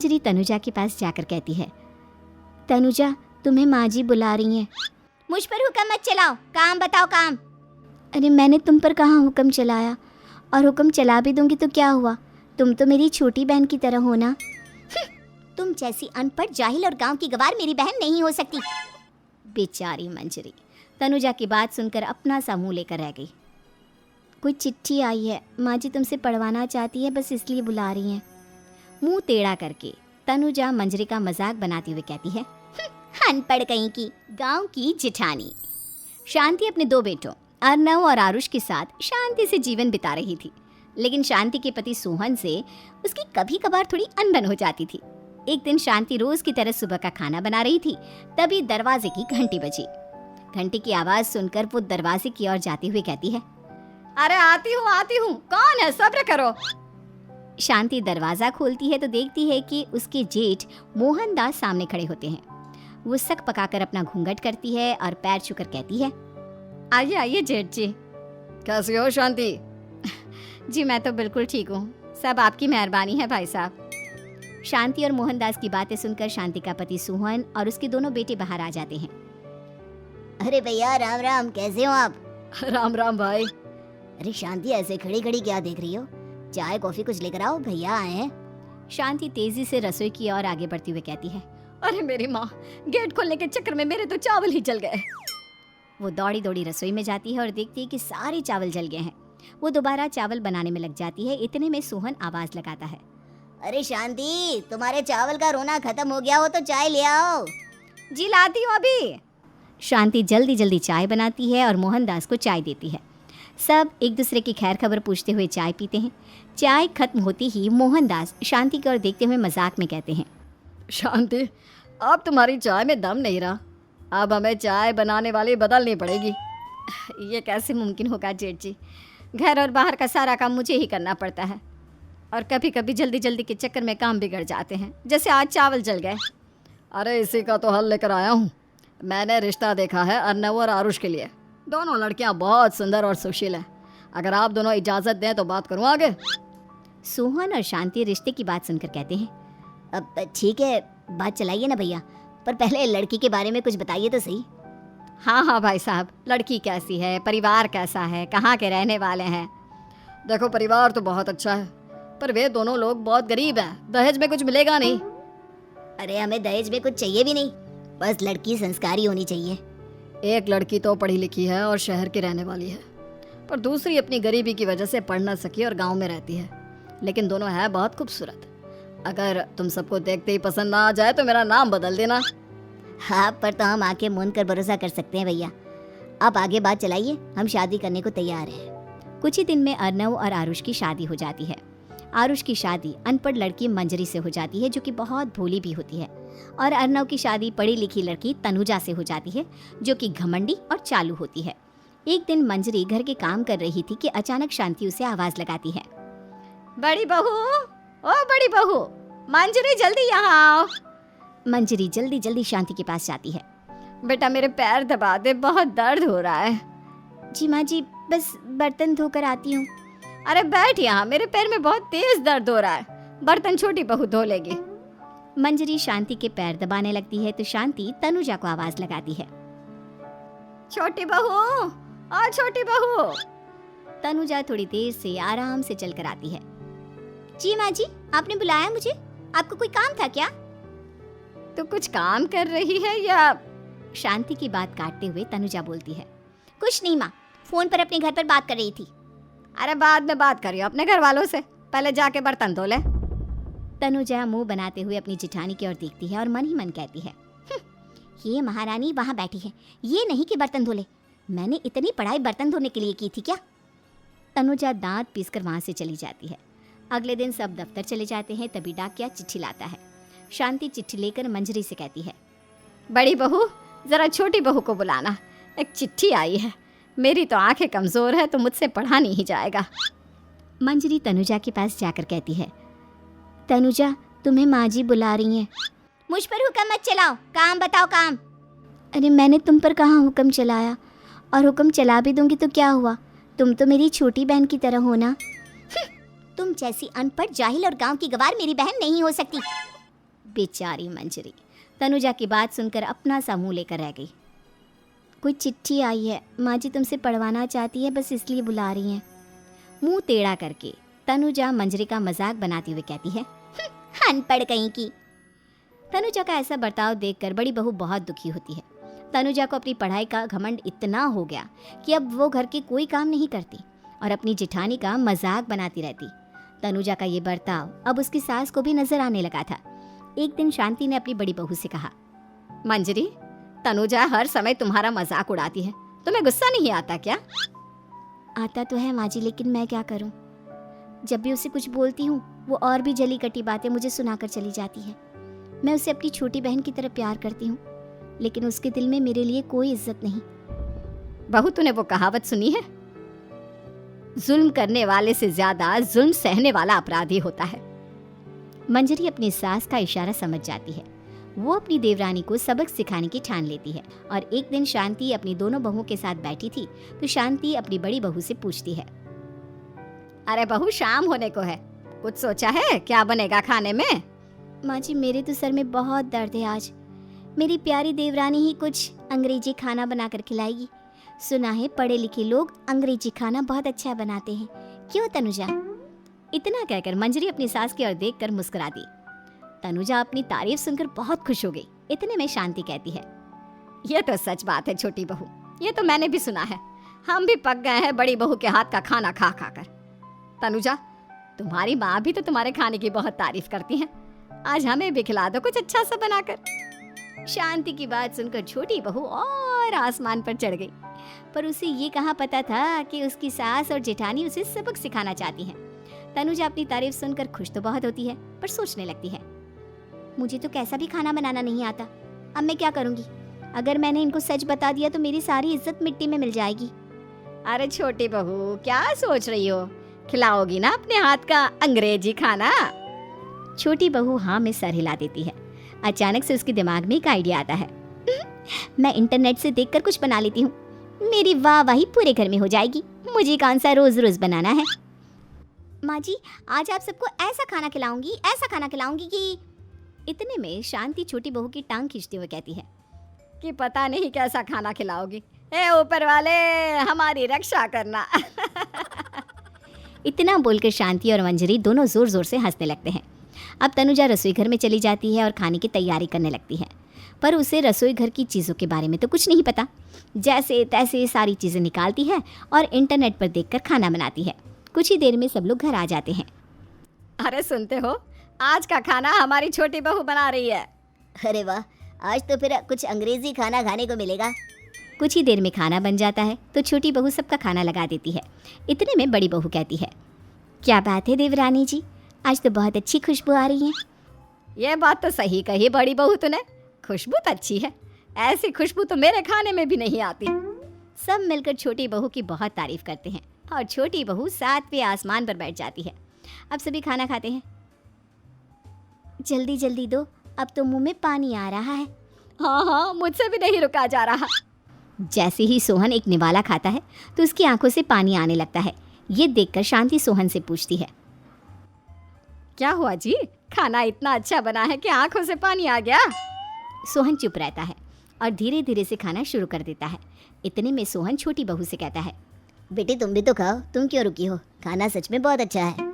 मंजरी तनुजा के पास जाकर कहती है, तनुजा तुम्हें माँ जी बुला रही हैं। मुझ पर हुक्म मत चलाओ, काम बताओ काम। अरे मैंने तुम पर कहाँ हुक्म चलाया, और हुक्म चला भी दूंगी तो क्या हुआ, तुम तो मेरी छोटी बहन की तरह हो ना। तुम जैसी अनपढ़ जाहिल और गांव की गवार मेरी बहन नहीं हो सकती। बेचारी मंजरी तनुजा की बात सुनकर अपना सा मुंह लेकर रह गई। कोई चिट्ठी आई है, माँ जी तुमसे पढ़वाना चाहती है, बस इसलिए बुला रही हैं। मुंह टेढ़ा करके तनुजा मंजरी का मजाक बनाते हुए कहती है, अनपढ़ कहीं की गांव की जिठानी। शांति अपने दो बेटों अर्नव और आरुष के साथ शांति से जीवन बिता रही थी, लेकिन शांति के पति सोहन से उसकी कभी कभार थोड़ी अनबन हो जाती थी। एक दिन शांति रोज की तरह सुबह का खाना बना रही थी, तभी दरवाजे की घंटी बजी। घंटी की आवाज सुनकर वो दरवाजे की ओर जाते हुए कहती है, अरे आती हूँ, कौन है, सब्र करो। शांति दरवाजा खोलती है तो देखती है कि उसके जेठ मोहनदास सामने खड़े होते हैं। वो सक पकाकर अपना घूंघट करती है और पैर छूकर कहती है, आइए आइए जेठ जी। कैसी हो शांति? जी मैं तो बिल्कुल ठीक हूँ, सब आपकी मेहरबानी है भाई साहब। शांति और मोहनदास की बातें सुनकर शांति का पति सोहन और उसके दोनों बेटे बाहर आ जाते हैं। अरे भैया राम राम, कैसे हो आप? राम राम भाई। अरे शांति ऐसे खड़ी खड़ी क्या देख रही हो, चाय कॉफी कुछ लेकर आओ, भैया आए हैं। शांति तेजी से रसोई की ओर आगे बढ़ती हुई कहती है, अरे मेरी माँ, गेट खोलने के चक्कर में मेरे तो चावल ही जल गए। वो दौड़ी दौड़ी रसोई में जाती है और देखती है कि सारे चावल जल गए हैं। वो दोबारा चावल बनाने में लग जाती है। इतने में सोहन आवाज लगाता है, अरे शांति तुम्हारे चावल का रोना खत्म हो गया हो तो चाय ले आओ। जी लाती हूँ अभी। शांति जल्दी जल्दी चाय बनाती है और मोहनदास को चाय देती है। सब एक दूसरे की खैर खबर पूछते हुए चाय पीते हैं। चाय खत्म होती ही मोहनदास शांति की ओर देखते हुए मजाक में कहते हैं, शांति अब तुम्हारी चाय में दम नहीं रहा, अब हमें चाय बनाने वाली बदलनी पड़ेगी। ये कैसे मुमकिन होगा जेठ जी, घर और बाहर का सारा काम मुझे ही करना पड़ता है, और कभी कभी जल्दी जल्दी के चक्कर में काम बिगड़ जाते हैं, जैसे आज चावल जल गए। अरे इसी का तो हल लेकर आया हूँ। मैंने रिश्ता देखा है अर्नव और आरुष के लिए। दोनों लड़कियाँ बहुत सुंदर और सुशील हैं। अगर आप दोनों इजाज़त दें तो बात करूँ आगे। सोहन और शांति रिश्ते की बात सुनकर कहते हैं, अब ठीक है, बात चलाइए ना भैया, पर पहले लड़की के बारे में कुछ बताइए तो सही। हाँ भाई साहब, लड़की कैसी है, परिवार कैसा है, कहाँ के रहने वाले हैं? देखो परिवार तो बहुत अच्छा है, पर वे दोनों लोग बहुत गरीब हैं, दहेज में कुछ मिलेगा नहीं। अरे हमें दहेज में कुछ चाहिए भी नहीं, बस लड़की संस्कारी होनी चाहिए। एक लड़की तो पढ़ी लिखी है और शहर की रहने वाली है, पर दूसरी अपनी गरीबी की वजह से पढ़ न सकी और गांव में रहती है, लेकिन दोनों है बहुत खूबसूरत। अगर तुम सबको देखते ही पसंद ना आ जाए तो मेरा नाम बदल देना। हाँ पर तो हम आंखें मूंद कर भरोसा कर सकते हैं भैया। आप आगे बात चलाइए, हम शादी करने को तैयार हैं। कुछ ही दिन में अर्नव और आरुष की शादी हो जाती है। आरुष की शादी अनपढ़ लड़की मंजरी से हो जाती है, जो कि बहुत भोली भी होती है, और अर्नव की शादी पढ़ी लिखी लड़की तनुजा से हो जाती है, जो कि घमंडी और चालू होती है। एक दिन मंजरी घर के काम कर रही थी कि अचानक शांति उसे आवाज लगाती है, बड़ी बहू, ओ बड़ी बहू, मंजरी जल्दी यहाँ आओ। मंजरी जल्दी जल्दी शांति के पास जाती है। बेटा मेरे पैर दबा दे, बहुत दर्द हो रहा है। जी माँ जी, बस बर्तन धोकर आती हूँ। अरे बैठ यहाँ, मेरे पैर में बहुत तेज दर्द हो रहा है, बर्तन छोटी बहू धो लेगी। मंजरी शांति के पैर दबाने लगती है तो शांति तनुजा को आवाज लगाती है, छोटी बहू, आ छोटी बहू। तनुजा थोड़ी देर से आराम से चलकर आती है। जी माँ जी, आपने बुलाया मुझे, आपको कोई काम था क्या? तो कुछ काम कर रही है या? शांति की बात काटते हुए तनुजा बोलती है, कुछ नहीं माँ, फोन पर अपने घर पर बात कर रही थी। अरे बाद में बात करियो अपने घर वालों से, पहले जाके बर्तन धो ले। तनुजा मुंह बनाते हुए अपनी जिठानी की ओर देखती है और मन ही मन कहती है, ये महारानी वहाँ बैठी है, ये नहीं कि बर्तन धो ले। मैंने इतनी पढ़ाई बर्तन धोने के लिए की थी क्या? तनुजा दांत पीसकर वहाँ से चली जाती है। अगले दिन सब दफ्तर चले जाते हैं, तभी डाकिया चिट्ठी लाता है। शांति चिट्ठी लेकर मंजरी से कहती है, बड़ी बहू जरा छोटी बहू को बुलाना, एक चिट्ठी आई है। मेरी तो आंखें कमजोर है तो मुझसे पढ़ा नहीं जाएगा। मंजरी तनुजा के पास जाकर कहती है, तनुजा तुम्हें माँ जी बुला रही हैं। मुझ पर हुक्म मत चलाओ, काम बताओ काम। अरे मैंने तुम पर कहाँ हुक्म चलाया, और हुक्म चला भी दूंगी तो क्या हुआ, तुम तो मेरी छोटी बहन की तरह हो ना। तुम जैसी अनपढ़ जाहिल और गांव की गवार मेरी बहन नहीं हो सकती। बेचारी मंजरी तनुजा की बात सुनकर अपना सा मुंह लेकर रह गई। कोई चिट्ठी आई है, माँ जी तुमसे पढ़वाना चाहती है, बस इसलिए बुला रही हैं। मुंह टेढ़ा करके तनुजा मंजरी का मजाक बनाती हुए कहती है, अनपढ़ कहीं की। तनुजा का ऐसा बर्ताव देखकर बड़ी बहू बहुत दुखी होती है। तनुजा को अपनी पढ़ाई का घमंड इतना हो गया कि अब वो घर के कोई काम नहीं करती और अपनी जेठानी का मजाक बनाती रहती। तनुजा का ये बर्ताव अब उसकी सास को भी नजर आने लगा था। एक दिन शांति ने अपनी बड़ी बहू से कहा, मंजरी, तनुजा हर समय तुम्हारा मजाक उड़ाती है, तुम्हें गुस्सा नहीं आता क्या? आता तो है माँ जी, लेकिन मैं क्या करूँ। जब भी उसे कुछ बोलती हूँ वो और भी जली कटी बातें मुझे सुनाकर चली जाती है। मैं उसे अपनी छोटी बहन की तरह प्यार करती हूँ, लेकिन उसके दिल में मेरे लिए कोई इज्जत नहीं। बहू, तूने वो कहावत सुनी है, जुल्म करने वाले से ज्यादा जुल्म सहने वाला अपराधी होता है। मंजरी अपनी सास का इशारा समझ जाती है। वो अपनी देवरानी को सबक सिखाने की ठान लेती है और एक दिन शांति अपनी दोनों बहुओं के साथ बैठी थी तो शांति अपनी बड़ी बहू से पूछती है, अरे बहू, शाम होने को है, कुछ सोचा है क्या बनेगा खाने में? माँ जी, मेरे तो सर में बहुत दर्द है आज। मेरी प्यारी देवरानी ही कुछ अंग्रेजी खाना बनाकर खिलाएगी। सुना है पढ़े लिखे लोग अंग्रेजी खाना बहुत अच्छा बनाते हैं, क्यों तनुजा? इतना कहकर मंजरी अपनी सास की ओर देखकर मुस्कुरा दी। तनुजा अपनी तारीफ सुनकर बहुत खुश हो गई। इतने में शांति कहती है, यह तो सच बात है छोटी बहू, ये तो मैंने भी सुना है। हम भी पक गए हैं बड़ी बहू के हाथ का खाना खा खा कर। तनुजा, तुम्हारी माँ भी तो तुम्हारे खाने की बहुत तारीफ करती है, आज हमें भी खिला दो कुछ अच्छा सा बनाकर। शांति की बात सुनकर छोटी बहू और आसमान पर चढ़ गई, पर उसे ये कहाँ पता था कि उसकी सास और जेठानी उसे सबक सिखाना चाहती हैं। तनुजा अपनी तारीफ सुनकर खुश तो बहुत होती है, पर सोचने लगती है, मुझे तो कैसा भी खाना बनाना नहीं आता, अब मैं क्या करूंगी? अगर मैंने इनको सच बता दिया तो मेरी सारी इज्जत मिट्टी में मिल जाएगी। अरे छोटी बहू, क्या सोच रही हो? खिलाओगी ना अपने हाथ का अंग्रेजी खाना? छोटी बहू हाँ में सर हिला देती है। अचानक से उसके दिमाग में एक आइडिया आता है, मैं इंटरनेट से देखकर कुछ बना लेती हूँ, मेरी वाहवाही पूरे घर में हो जाएगी। मुझे कौन सा रोज रोज बनाना है। माँ जी, आज आप सबको ऐसा खाना खिलाऊंगी, ऐसा खाना खिलाऊंगी कि। इतने में शांति छोटी बहू की टांग खींचते हुए कहती है कि पता नहीं कैसा खाना खिलाओगी, ए ऊपर वाले हमारी रक्षा करना। इतना बोलकर शांति और मंजरी दोनों जोर जोर से हंसने लगते हैं। अब तनुजा रसोई घर में चली जाती है और खाने की तैयारी करने लगती है, पर उसे रसोई घर की चीज़ों के बारे में तो कुछ नहीं पता। जैसे तैसे सारी चीज़ें निकालती है और इंटरनेट पर देखकर खाना बनाती है। कुछ ही देर में सब लोग घर आ जाते हैं। अरे सुनते हो, आज का खाना हमारी छोटी बहू बना रही है। अरे वाह, आज तो फिर कुछ अंग्रेजी खाना खाने को मिलेगा। कुछ ही देर में खाना बन जाता है तो छोटी बहू सबका खाना लगा देती है। इतने में बड़ी बहू कहती है, क्या बात है देवरानी जी, आज तो बहुत अच्छी खुशबू आ रही है। ये बात तो सही कही बड़ी बहू तूने, खुशबू तो अच्छी है, ऐसी खुशबू तो मेरे खाने में भी नहीं आती। सब मिलकर छोटी बहू की बहुत तारीफ करते हैं और छोटी बहू 7वें आसमान पर बैठ जाती है। अब सभी खाना खाते हैं। जल्दी जल्दी दो, अब तो मुंह में पानी आ रहा है। हाँ हाँ, मुझसे भी नहीं रुका जा रहा। जैसे ही सोहन एक निवाला खाता है तो उसकी आंखों से पानी आने लगता है। ये देखकर शांति सोहन से पूछती है, क्या हुआ जी, खाना इतना अच्छा बना है कि आंखों से पानी आ गया? सोहन चुप रहता है और धीरे धीरे से खाना शुरू कर देता है। इतने में सोहन छोटी बहू से कहता है, बेटी तुम भी तो खाओ, तुम क्यों रुकी हो, खाना सच में बहुत अच्छा है।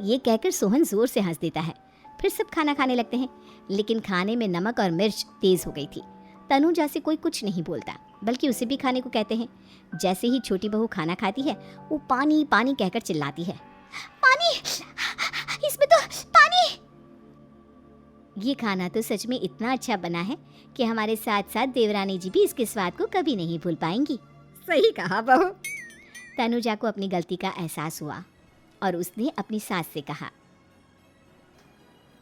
ये कहकर सोहन जोर से हंस देता है। फिर सब खाना खाने लगते हैं, लेकिन खाने में नमक और मिर्च तेज हो गई थी। तनुजा से कोई कुछ नहीं बोलता, बल्कि उसे भी खाने को कहते हैं। जैसे ही छोटी बहू खाना खाती है वो पानी पानी कहकर चिल्लाती है, पानी, इसमें तो पानी। ये खाना तो सच में इतना अच्छा बना है कि हमारे साथ साथ देवरानी जी भी इसके स्वाद को कभी नहीं भूल पाएंगी। सही कहा बहू। तनुजा को अपनी गलती का एहसास हुआ और उसने अपनी सास से कहा,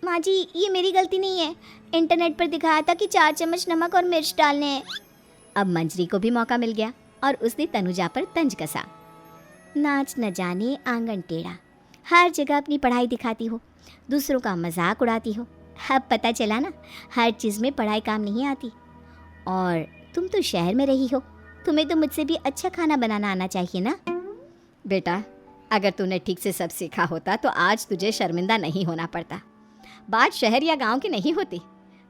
माँ जी ये मेरी गलती नहीं है, इंटरनेट पर दिखाया था कि 4 चम्मच नमक और मिर्च डालने हैं। अब मंजरी को भी मौका मिल गया और उसने तनुजा पर तंज कसा, नाच न जाने आंगन टेढ़ा, हर जगह अपनी पढ़ाई दिखाती हो, दूसरों का मजाक उड़ाती हो। अब पता चला ना, हर चीज़ में पढ़ाई काम नहीं आती। और तुम तो शहर में रही हो, तुम्हें तो मुझसे भी अच्छा खाना बनाना आना चाहिए ना। बेटा, अगर तूने ठीक से सब सीखा होता तो आज तुझे शर्मिंदा नहीं होना पड़ता, बात शहर या गांव की नहीं होती।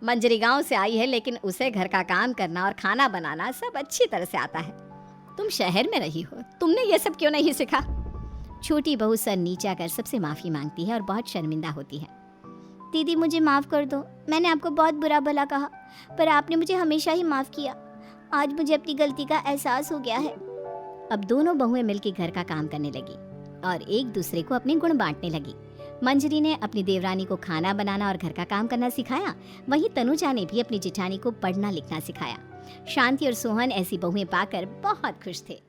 मंजरी गांव से आई है, लेकिन उसे घर का काम करना और खाना बनाना सब अच्छी तरह से आता है। तुम शहर में रही हो, तुमने ये सब क्यों नहीं सीखा? छोटी बहू सर नीचा कर सबसे माफ़ी मांगती है और बहुत शर्मिंदा होती है। दीदी मुझे माफ़ कर दो, मैंने आपको बहुत बुरा भला कहा, पर आपने मुझे हमेशा ही माफ़ किया। आज मुझे अपनी गलती का एहसास हो गया है। अब दोनों बहुएं मिलकर घर का काम करने लगी और एक दूसरे को अपने गुण बांटने लगी। मंजरी ने अपनी देवरानी को खाना बनाना और घर का काम करना सिखाया, वहीं तनुजा ने भी अपनी जेठानी को पढ़ना लिखना सिखाया। शांति और सोहन ऐसी बहुएं पाकर बहुत खुश थे।